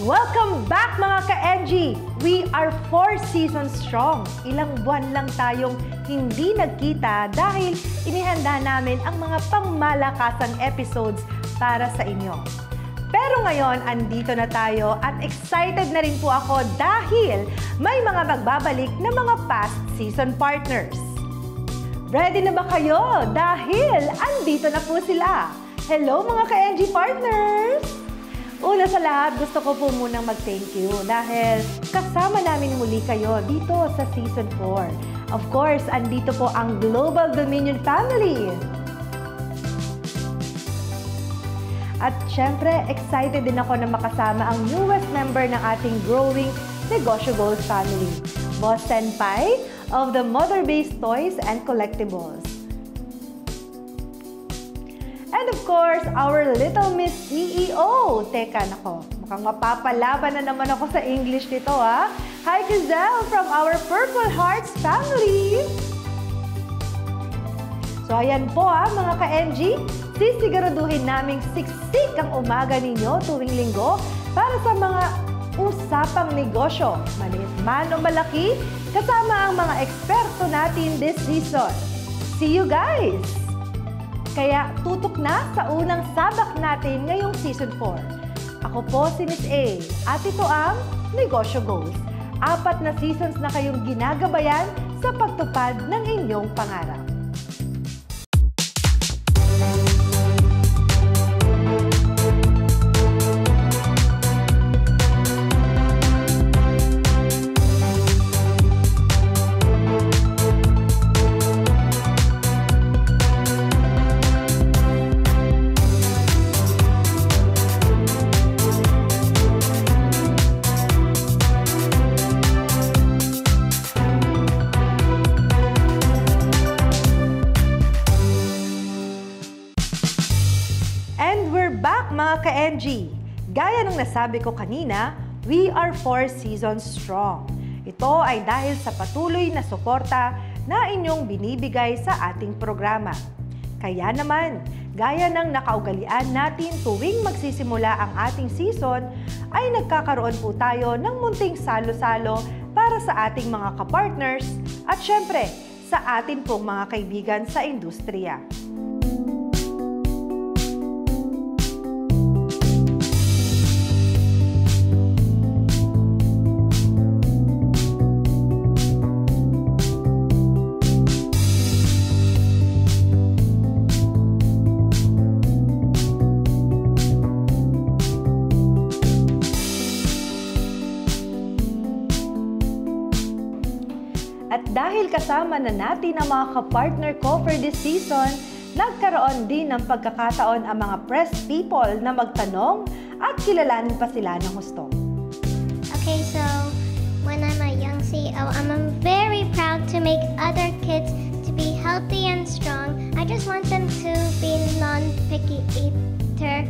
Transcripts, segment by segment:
Welcome back mga ka-NG! We are 4 seasons strong. Ilang buwan lang tayong hindi nagkita dahil inihanda namin ang mga pangmalakasang episodes para sa inyo. Pero ngayon, andito na tayo at excited na rin po ako dahil may mga magbabalik na mga past season partners. Ready na ba kayo? Dahil andito na po sila. Hello mga ka-NG partners! Una sa lahat, gusto ko po munang mag-thank you dahil kasama namin muli kayo dito sa Season 4. Of course, andito po ang Global Dominion Family. At syempre, excited din ako na makasama ang newest member ng ating growing Negosyo Goals family, Boss Senpai of the Mother-Based Toys and Collectibles. And of course, our little Miss CEO. Teka, nako, mukhang mapapalaban na naman ako sa English nito, ha? Hi, Gazelle from our Purple Hearts family! So, ayan po, ha, mga ka-NG. Sisiguraduhin naming siksik ang umaga ninyo tuwing linggo para sa mga usapang negosyo, maliit man o malaki, kasama ang mga eksperto natin this season. See you guys! Kaya tutok na sa unang sabak natin ngayong Season 4. Ako po si Miss A at ito ang Negosyo Goals. 4 na seasons na kayong ginagabayan sa pagtupad ng inyong pangarap. Mga ka-NG, gaya ng nasabi ko kanina, we are 4 seasons strong. Ito ay dahil sa patuloy na suporta na inyong binibigay sa ating programa. Kaya naman, gaya ng nakaugalian natin tuwing magsisimula ang ating season, ay nagkakaroon po tayo ng munting salo-salo para sa ating mga kapartners at syempre, sa atin pong mga kaibigan sa industriya. At dahil kasama na natin ang mga kapartner ko for this season, nagkaroon din ng pagkakataon ang mga press people na magtanong at kilalanin pa sila ng husto. Okay, so when I'm a young CEO, I'm very proud to make other kids to be healthy and strong. I just want them to be non-picky eater.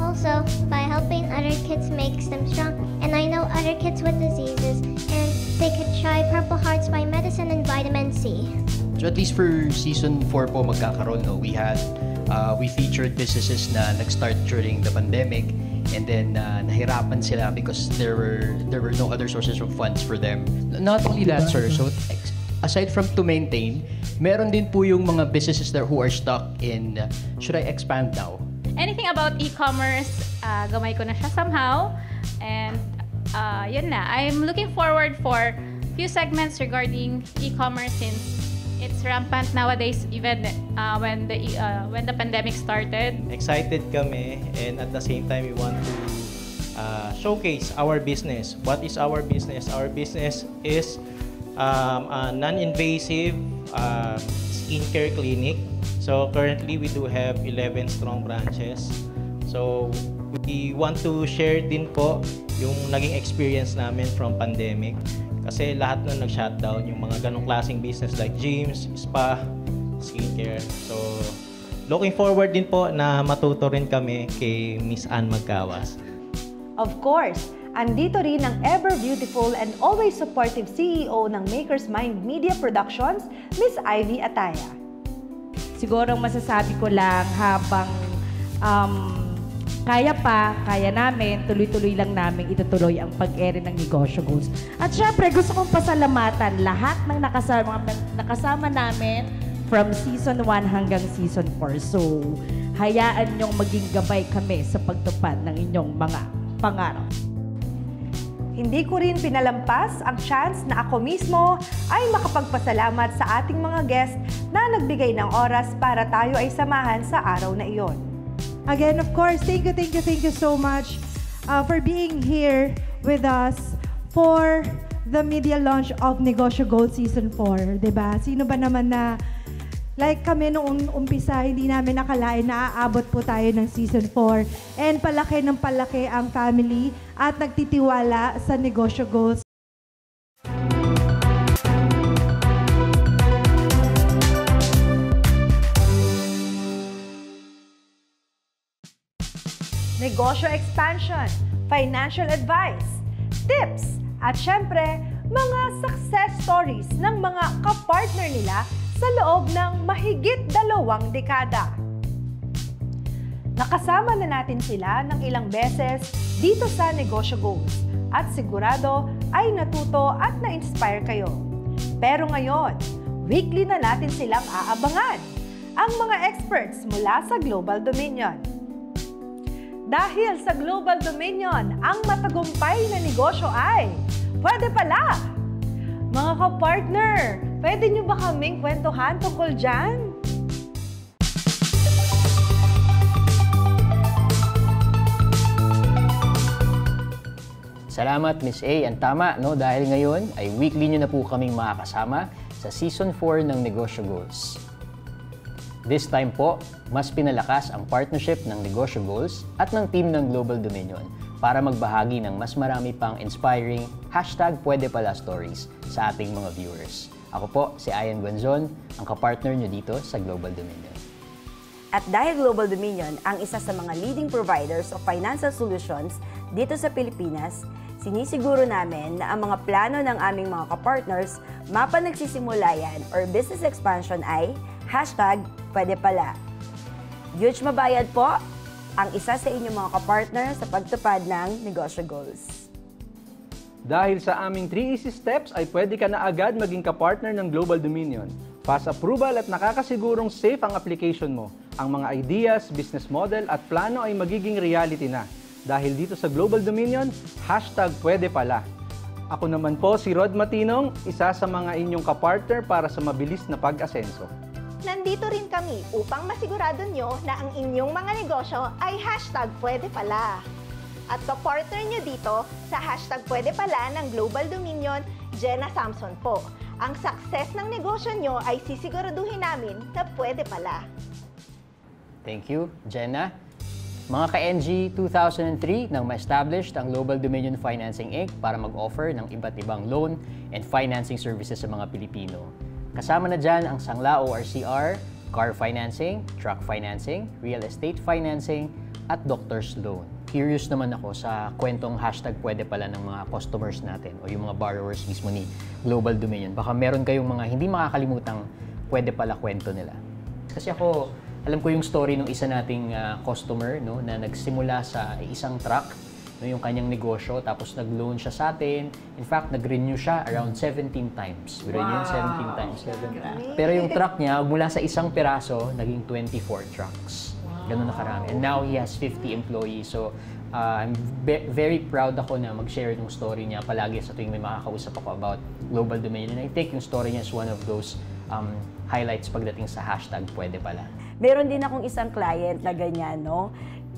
Also, by helping other kids makes them strong. And I know other kids with diseases, and they could try Purple Hearts by Medicine and Vitamin C. So at least for Season 4 po magkakaroon, no, we featured businesses na nag-start during the pandemic and then nahirapan sila because there were no other sources of funds for them. Not only that, sir, so aside from to maintain, meron din po yung mga businesses there who are stuck in, should I expand now? Anything about e-commerce, gamay ko na siya somehow. And yun na. I'm looking forward for few segments regarding e-commerce since it's rampant nowadays, even when the pandemic started. Excited kami, and at the same time, we want to showcase our business. What is our business? Our business is a non-invasive skincare clinic. So currently, we do have 11 strong branches. So we want to share din po yung naging experience namin from pandemic. Kasi lahat nun nag-shutdown, yung mga ganong klaseng business like gyms, spa, skincare. So looking forward din po na matuto rin kami kay Miss Ann Magkawas. Of course, andito rin ang ever-beautiful and always supportive CEO ng Maker's Mind Media Productions, Miss Ivy Ataya. Siguro masasabi ko lang habang kaya namin, tuloy-tuloy lang namin itutuloy ang pag-ere ng Negosyo Goals. At syempre, gusto kong pasalamatan lahat ng nakasama namin from Season 1 hanggang Season 4. So, hayaan niyong maging gabay kami sa pagtupad ng inyong mga pangarap. Hindi ko rin pinalampas ang chance na ako mismo ay makapagpasalamat sa ating mga guest na nagbigay ng oras para tayo ay samahan sa araw na iyon. Again, of course, thank you so much for being here with us for the media launch of Negosyo Gold Season 4. Diba? Sino ba naman na, like kami noong umpisa, hindi namin nakalain na aabot po tayo ng Season 4. And palaki ng palaki ang family at nagtitiwala sa Negosyo Gold. Negosyo expansion, financial advice, tips, at syempre, mga success stories ng mga kapartner nila sa loob ng mahigit 2 dekada. Nakasama na natin sila ng ilang beses dito sa Negosyo Goals at sigurado ay natuto at na-inspire kayo. Pero ngayon, weekly na natin silang aabangan, ang mga experts mula sa Global Dominion. Dahil sa Global Dominion, ang matagumpay na negosyo ay pwede pala! Mga kapartner, pwede nyo ba kaming kwentuhan tungkol dyan? Salamat, Miss A. Ang tama, no? Dahil ngayon ay weekly nyo na po kaming makakasama sa Season 4 ng Negosyo Goals. This time po, mas pinalakas ang partnership ng Negosyo Goals at ng team ng Global Dominion para magbahagi ng mas marami pang inspiring #pwedepala stories sa ating mga viewers. Ako po, si Ian Guanzon, ang kapartner nyo dito sa Global Dominion. At dahil Global Dominion ang isa sa mga leading providers of financial solutions dito sa Pilipinas, sinisiguro namin na ang mga plano ng aming mga kapartners mapanagsisimula yan or business expansion ay #pwedepala. Huge mabayad po ang isa sa inyong mga kapartner sa pagtupad ng Negosyo Goals. Dahil sa aming 3 easy steps ay pwede ka na agad maging kapartner ng Global Dominion. Fast approval at nakakasigurong safe ang application mo. Ang mga ideas, business model at plano ay magiging reality na. Dahil dito sa Global Dominion, #pwedepala. Ako naman po si Rod Matinong, isa sa mga inyong kapartner para sa mabilis na pag-asenso. Nandito rin kami upang masigurado nyo na ang inyong mga negosyo ay #pwedepala. At kapartner nyo dito sa #pwedepala ng Global Dominion, Jenna Samson po. Ang success ng negosyo nyo ay sisiguraduhin namin na pwede pala. Thank you, Jenna. Mga ka-NG, 2003 nang ma-establish ang Global Dominion Financing Inc. para mag-offer ng iba't ibang loan and financing services sa mga Pilipino. Kasama na dyan ang Sangla ORCR, car financing, truck financing, real estate financing, at doctor's loan. Curious naman ako sa kwentong #pwedepala ng mga customers natin o yung mga borrowers mismo ni Global Dominion. Baka meron kayong mga hindi makakalimutang pwede pala kwento nila. Kasi ako, alam ko yung story ng isa nating customer, no, na nagsimula sa isang truck, no, yung kanyang negosyo, tapos nag-loan siya sa atin. In fact, nag-renew siya around 17 times. Renew 17 times. Pero yung truck niya, mula sa isang piraso, naging 24 trucks. Ganun na karami. And now, he has 50 employees. So, I'm very proud ako na mag-share yung story niya palagi sa tuwing may makakausap ako about Global Dominion. And I think yung story niya is one of those highlights pagdating sa #pwedepala. Meron din akong isang client na ganyan, no?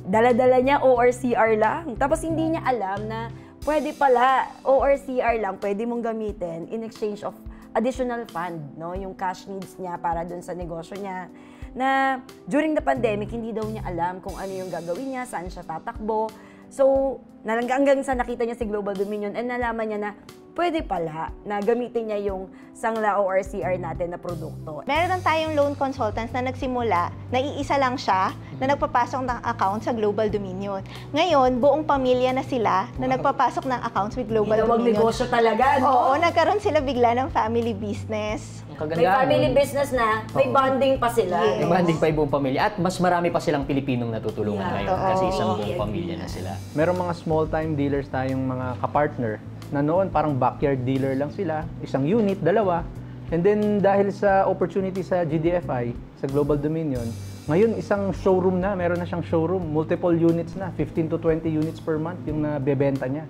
Dala-dala niya ORCR lang. Tapos hindi niya alam na pwede pala ORCR lang, pwede mong gamitin in exchange of additional fund, no? Yung cash needs niya para dun sa negosyo niya. Na during the pandemic, hindi daw niya alam kung ano yung gagawin niya, saan siya tatakbo. So, Hanggang sa nakita niya si Global Dominion and nalaman niya na pwede pala na gamitin niya yung Sangla ORCR natin na produkto. Meron tayong loan consultants na nagsimula, na iisa lang siya na nagpapasok ng account sa Global Dominion. Ngayon, buong pamilya na sila na nagpapasok ng accounts with Global Dominion. Negosyo talaga, no? Oo, nagkaroon sila bigla ng family business. May family business na, may bonding pa sila. May bonding pa yung buong pamilya. At mas marami pa silang Pilipinong natutulungan ngayon kasi isang buong pamilya na sila. Merong mga small-time dealers tayong mga kapartner na noon parang backyard dealer lang sila, isang unit, dalawa. And then dahil sa opportunity sa GDFI, sa Global Dominion, ngayon isang showroom na, meron na siyang showroom, multiple units na, 15 to 20 units per month yung nabebenta niya.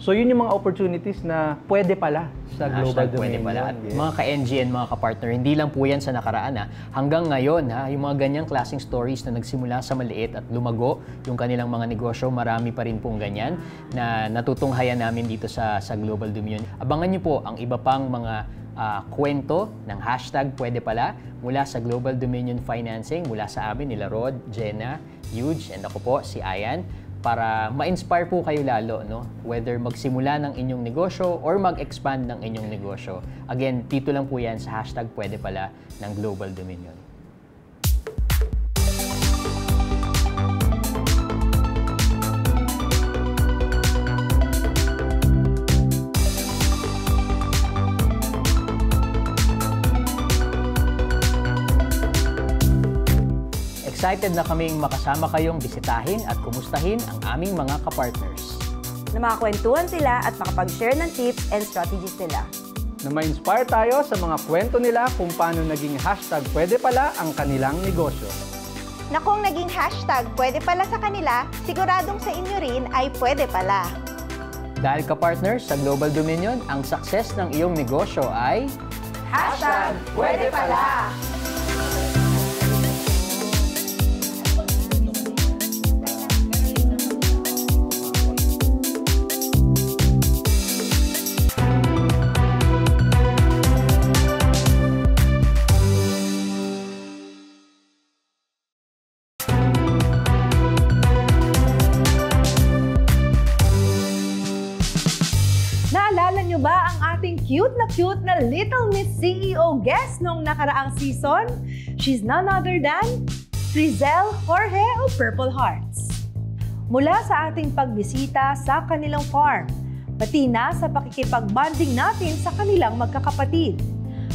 So yun yung mga opportunities na pwede pala sa Global Dominion. Pwede pala. At mga ka-NGN, mga ka-partner, hindi lang po yan sa nakaraan. Hanggang ngayon, yung mga ganyang klaseng stories na nagsimula sa maliit at lumago yung kanilang mga negosyo, marami pa rin pong ganyan na natutunghayan namin dito sa Global Dominion. Abangan niyo po ang iba pang mga kwento ng hashtag pwede pala mula sa Global Dominion Financing, mula sa amin, nila Rod, Jenna, Huge, and ako po, si Ayan, para ma-inspire po kayo lalo, no? Whether magsimula ng inyong negosyo or mag-expand ng inyong negosyo. Again, dito lang po yan sa hashtag pwede pala ng Global Dominion. Excited na kaming makasama kayong bisitahin at kumustahin ang aming mga kapartners. Na makakwentuhan sila at makapag-share ng tips and strategies nila. Na ma-inspire tayo sa mga kwento nila kung paano naging hashtag pwede pala ang kanilang negosyo. Na kung naging hashtag pwede pala sa kanila, siguradong sa inyo rin ay pwede pala. Dahil kapartners, sa Global Dominion, ang success ng iyong negosyo ay hashtag pwede pala! Cute na Little Miss CEO guest nung nakaraang season. She's none other than Crizel Jorge of Purple Hearts. Mula sa ating pagbisita sa kanilang farm, pati na sa pakikipag-bonding natin sa kanilang magkakapatid,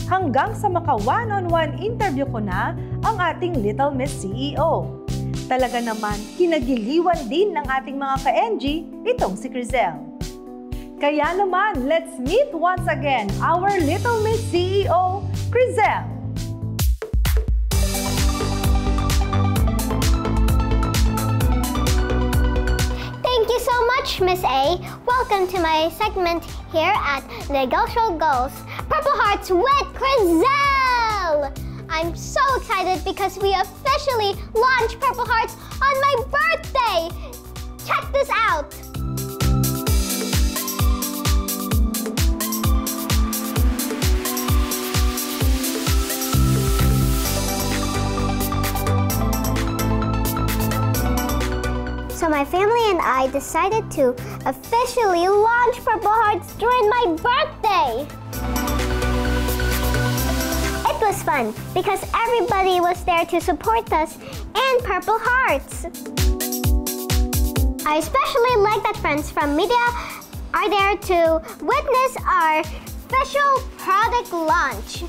hanggang sa maka one-on-one interview ko na ang ating Little Miss CEO. Talaga naman, kinagiliwan din ng ating mga ka-NG itong si Crizel. Kaya naman, let's meet once again our Little Miss CEO, Crizel. Thank you so much, Miss A. Welcome to my segment here at Negosyo Goals, Purple Hearts with Crizel. I'm so excited because we officially launched Purple Hearts on my birthday. Check this out. So my family and I decided to officially launch Purple Hearts during my birthday. It was fun because everybody was there to support us and Purple Hearts. I especially like that friends from media are there to witness our official product launch.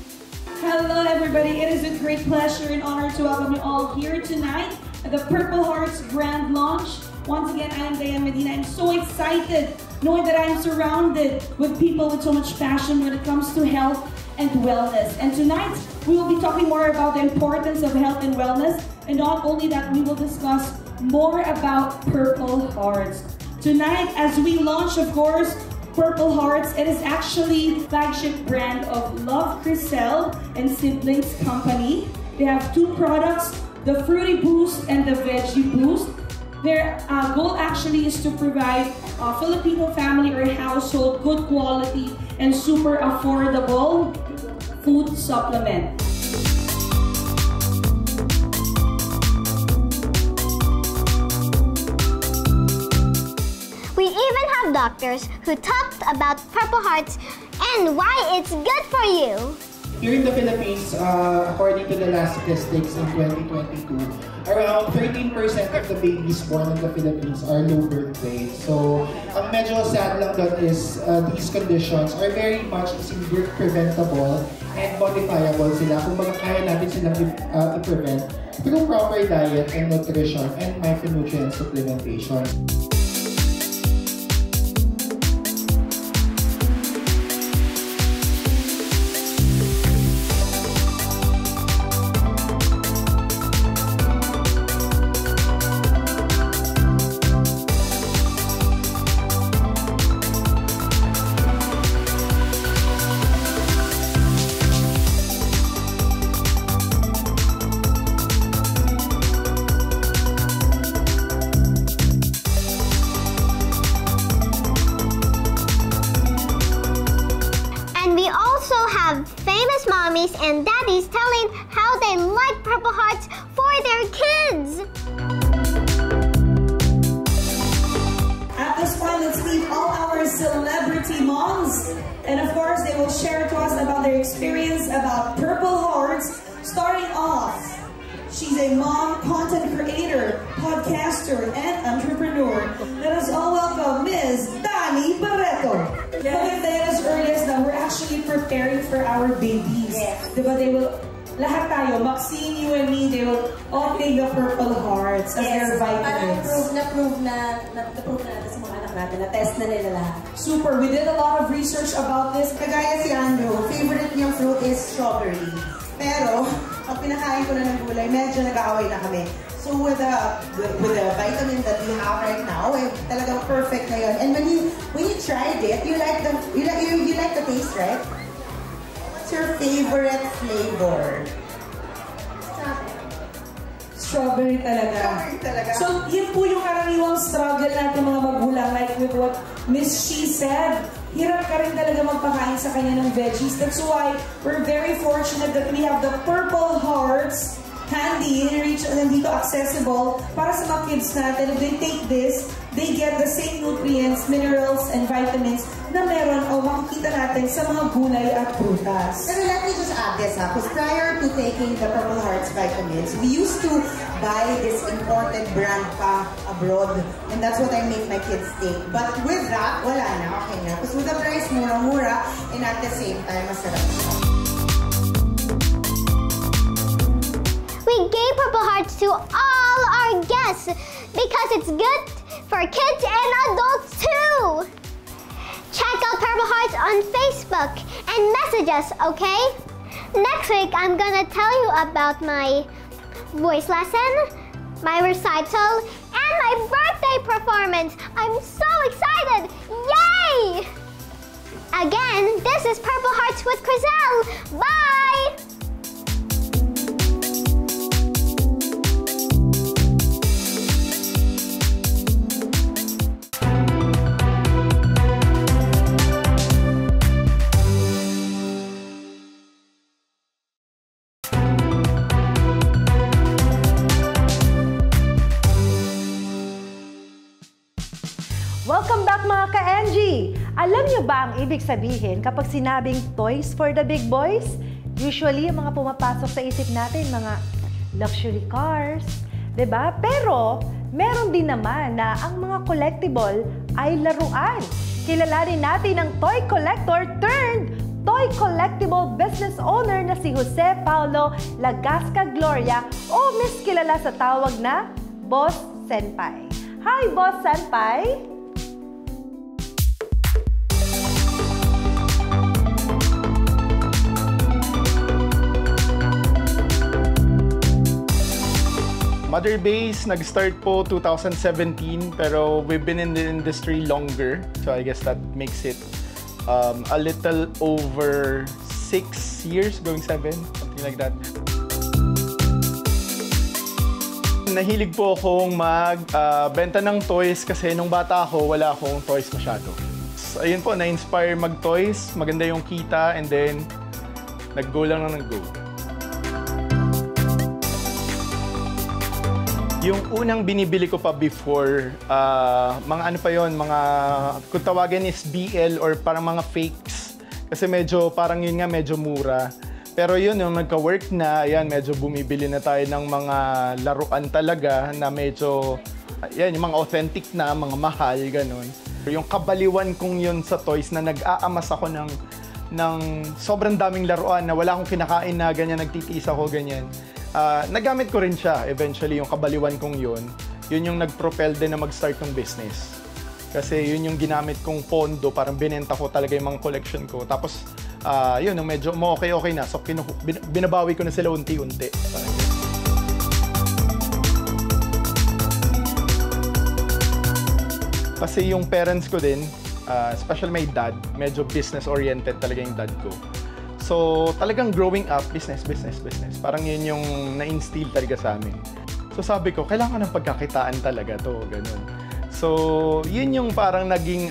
Hello everybody, it is a great pleasure and honor to welcome you all here tonight at the Purple Hearts grand launch. Once again, I am Diane Medina. I'm so excited knowing that I'm surrounded with people with so much passion when it comes to health and wellness. And tonight, we will be talking more about the importance of health and wellness. And not only that, we will discuss more about Purple Hearts. Tonight, as we launch, of course, Purple Hearts, it is actually flagship brand of Love Crizel and Siblings Company. They have two products, the Fruity Boost and the Veggie Boost. Their goal actually is to provide a Filipino family or household good quality and super affordable food supplement. We doctors who talked about Purple Hearts and why it's good for you. Here in the Philippines, according to the last statistics in 2022, around 13% of the babies born in the Philippines are low birth weight. So, ang medyo sad lang doon is these conditions are very much preventable and modifiable sila. Kung kaya natin silang i-prevent through proper diet and nutrition and micronutrient supplementation. And daddies telling how they like Purple Hearts for their kids. At this point, let's meet all our celebrity moms. And of course, they will share to us about their experience about Purple Hearts. Starting off, she's a mom, content creator, podcaster, and entrepreneur. Let us all welcome Ms. Dani Barreto. Maganda yan as early as now, we're actually preparing for our babies. Yes. Diba, they will, lahat tayo, Maxine, you and me, they will all take the Purple Hearts as their vitamins. Parang na-prove natin sa mga anak natin, na-test na nila lahat. Super, we did a lot of research about this. Kagaya si Andrew, favorite niyang fruit is strawberry. Pero, pag pinakain ko na ng gulay, medyo nag-aaway na kami. So with the vitamin that we have right now, talagang perfect na yun. And when you tried it, you like the taste, right? What's your favorite flavor? Strawberry talaga. Strawberry talaga. So yun po yung karaniwang struggle natin mga magulang, like with what Miss She said. Hirap ka rin talaga magpakain sa kanya ng veggies. That's why we're very fortunate that we have the Purple Hearts handy, in-reach, nandito accessible para sa mga kids natin. If they take this, they get the same nutrients, minerals, and vitamins na meron o makikita natin sa mga gulay at prutas. Pero let me just add this, because prior to taking the Purple Hearts vitamins, we used to buy this imported brand pa abroad, and that's what I make my kids take. But with that, wala na, okay na. Because with the price, mura-mura, and at the same time, masarap siya. We gave Purple Hearts to all our guests because it's good for kids and adults too. Check out Purple Hearts on Facebook and message us, okay? Next week, I'm gonna tell you about my voice lesson, my recital, and my birthday performance. I'm so excited! Yay! Again, this is Purple Hearts with Chriselle. Bye! Welcome back mga ka-NG! Alam niyo ba ang ibig sabihin kapag sinabing toys for the big boys? Usually, yung mga pumapasok sa isip natin, mga luxury cars, diba? Pero, meron din naman na ang mga collectible ay laruan. Kilalanin natin ang toy collector turned toy collectible business owner na si Jose Paulo Lagasca Gloria o mas kilala sa tawag na Boss Senpai. Hi, Boss Senpai! Mother Base, nag-start po 2017, pero we've been in the industry longer. So I guess that makes it a little over 6 years, going 7, something like that. Nahilig po akong magbenta ng toys kasi nung bata ako, wala akong toys masyado. So, ayun po, na-inspire mag-toys, maganda yung kita, and then nag-go lang ng nag-go. Yung unang binibili ko pa before, mga ano pa yon, mga kung tawagin is BL or parang mga fakes. Kasi medyo parang yun nga, medyo mura. Pero yun, yung nagka-work na, ayan, medyo bumibili na tayo ng mga laruan talaga na medyo, ayan, yung mga authentic na, mga mahal, ganun. Yung kabaliwan kong yun sa toys na nag-aamas ako ng sobrang daming laruan na wala akong kinakain na ganyan, nagtitiis ako, ganyan. Nagamit ko rin siya eventually, yung kabaliwan kong yun yung nag-propel din na mag-start ng business. Kasi yun yung ginamit kong pondo, parang binenta ko talaga yung mga collection ko. Tapos, yun, medyo okay na. So, binabawi ko na sila unti-unti. Kasi yung parents ko din, especially my dad, medyo business-oriented talaga yung dad ko. So, talagang growing up, business. Parang yun yung na-instill talaga sa amin. So, sabi ko, kailangan ng pagkakitaan talaga to, ganun. So, yun yung parang naging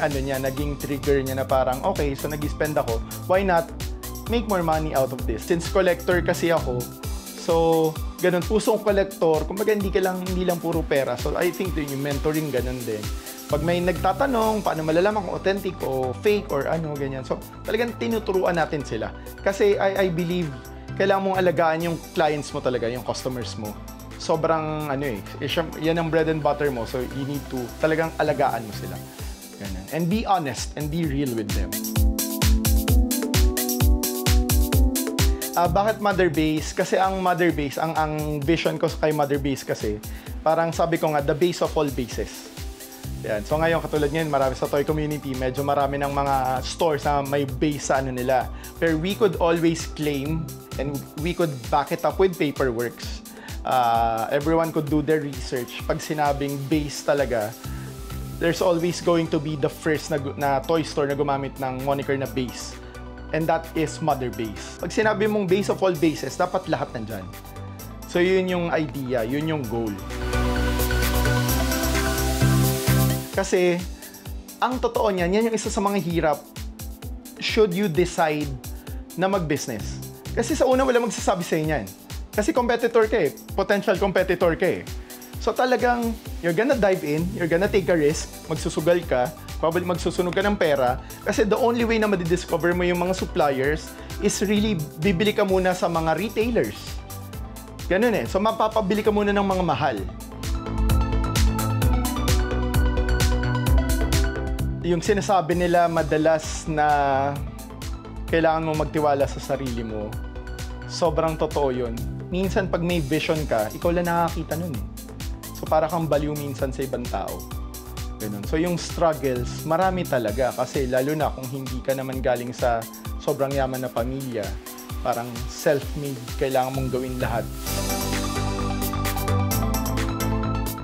trigger niya na parang, okay, so nag-spend ako, why not make more money out of this? Since collector kasi ako, so, ganun, pusong collector, kumbaga hindi lang puro pera. So, I think yung mentoring, ganun din. Pag may nagtatanong, paano malalaman kung authentic o fake or ano, ganyan. So, talagang tinuturuan natin sila. Kasi I believe, kailangan mong alagaan yung clients mo talaga, yung customers mo. Sobrang, yan ang bread and butter mo. So, you need to talagang alagaan mo sila. Ganyan. And be honest and be real with them. Bakit Mother Base? Kasi ang Mother Base, ang vision ko kay Mother Base kasi, parang sabi ko nga, the base of all bases. Yan. So ngayon, katulad ngayon, marami sa toy community, medyo marami ng mga stores na may base sa ano nila. Pero we could always claim and we could back it up with paperworks. Everyone could do their research. Pag sinabing base talaga, there's always going to be the first na toy store na gumamit ng moniker na base. And that is Mother Base. Pag sinabi mong base of all bases, dapat lahat nandyan. So yun yung idea, yun yung goal. Kasi, ang totoo niyan, yan yung isa sa mga hirap should you decide na mag-business. Kasi sa una, wala magsasabi sa inyo yan. Kasi competitor ka eh. Potential competitor ka eh. So talagang, you're gonna dive in, you're gonna take a risk, magsusugal ka, probably magsusunog ka ng pera. Kasi the only way na madidiscover mo yung mga suppliers is really bibili ka muna sa mga retailers. Ganun eh. So mapapabili ka muna ng mga mahal. Yung sinasabi nila madalas na kailangan mo magtiwala sa sarili mo, sobrang totoo yun. Minsan pag may vision ka, ikaw lang nakakita nun eh. So para kang baliw minsan sa ibang tao. Ganun. So yung struggles, marami talaga kasi lalo na kung hindi ka naman galing sa sobrang yaman na pamilya, parang self-made, kailangan mong gawin lahat.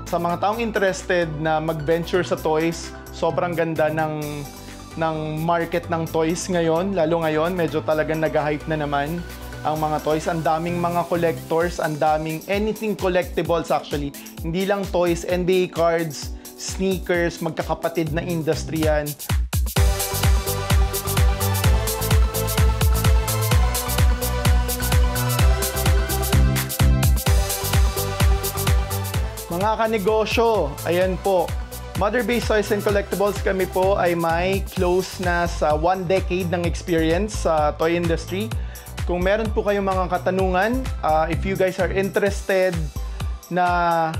Sa mga taong interested na mag-venture sa toys, sobrang ganda ng market ng toys ngayon. Lalo ngayon, medyo talagang nag-hype na naman ang mga toys. Ang daming mga collectors, ang daming anything collectibles actually. Hindi lang toys, NBA cards, sneakers, magkakapatid na industry yan. Mga kanegosyo, ayan po. Mother Base Toys and Collectibles, kami po ay may close na sa 1 decade ng experience sa toy industry. Kung meron po kayong mga katanungan, if you guys are interested na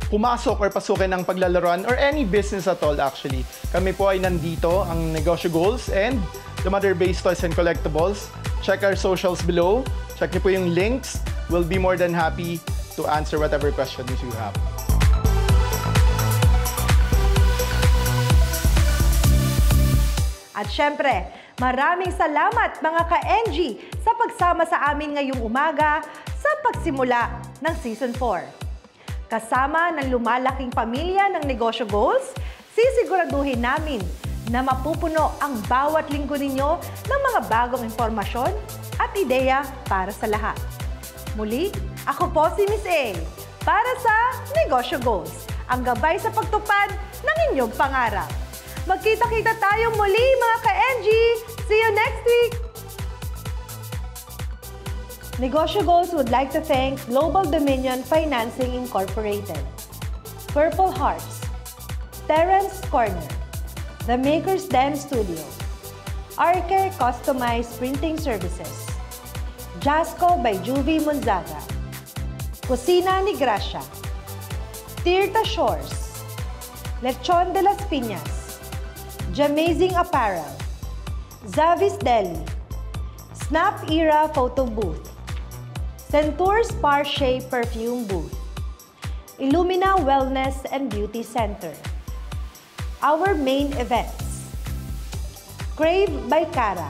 pumasok or pasukin ng paglalaroan or any business at all actually, kami po ay nandito, ang Negosyo Goals and the Mother Base Toys and Collectibles. Check our socials below. Check niyo po yung links. We'll be more than happy to answer whatever questions you have. At syempre, maraming salamat mga ka-NG sa pagsama sa amin ngayong umaga sa pagsimula ng Season 4. Kasama ng lumalaking pamilya ng Negosyo Goals, sisiguraduhin namin na mapupuno ang bawat linggo ninyo ng mga bagong impormasyon at ideya para sa lahat. Muli, ako po si Miss A para sa Negosyo Goals, ang gabay sa pagtupad ng inyong pangarap. Magkita-kita tayong muli mga ka-NG! See you next week! Negosyo Goals would like to thank Global Dominion Financing Incorporated. Purple Hearts, Terrence Corner, The Maker's Den Studio, Arcare Customized Printing Services, Jasco by Juvie Monzaga, Cocina ni Gracia, Tirta Shores, Lechon de las Piñas, Jamazing Apparel, Zavis Deli, Snap Era Photo Booth, Centur's Parche Perfume Booth, Illumina Wellness and Beauty Center. Our main events: Crave by Cara,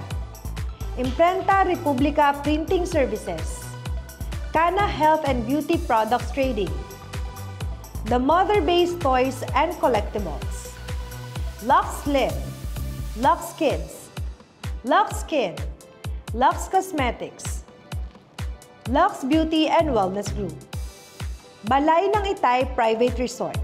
Imprenta Republica Printing Services, Cana Health and Beauty Products Trading, The Mother Base Toys and Collectibles, Lux Slim, Lux Kids, Lux Skin, Lux Cosmetics, Lux Beauty and Wellness Group, Balay ng Itay Private Resort,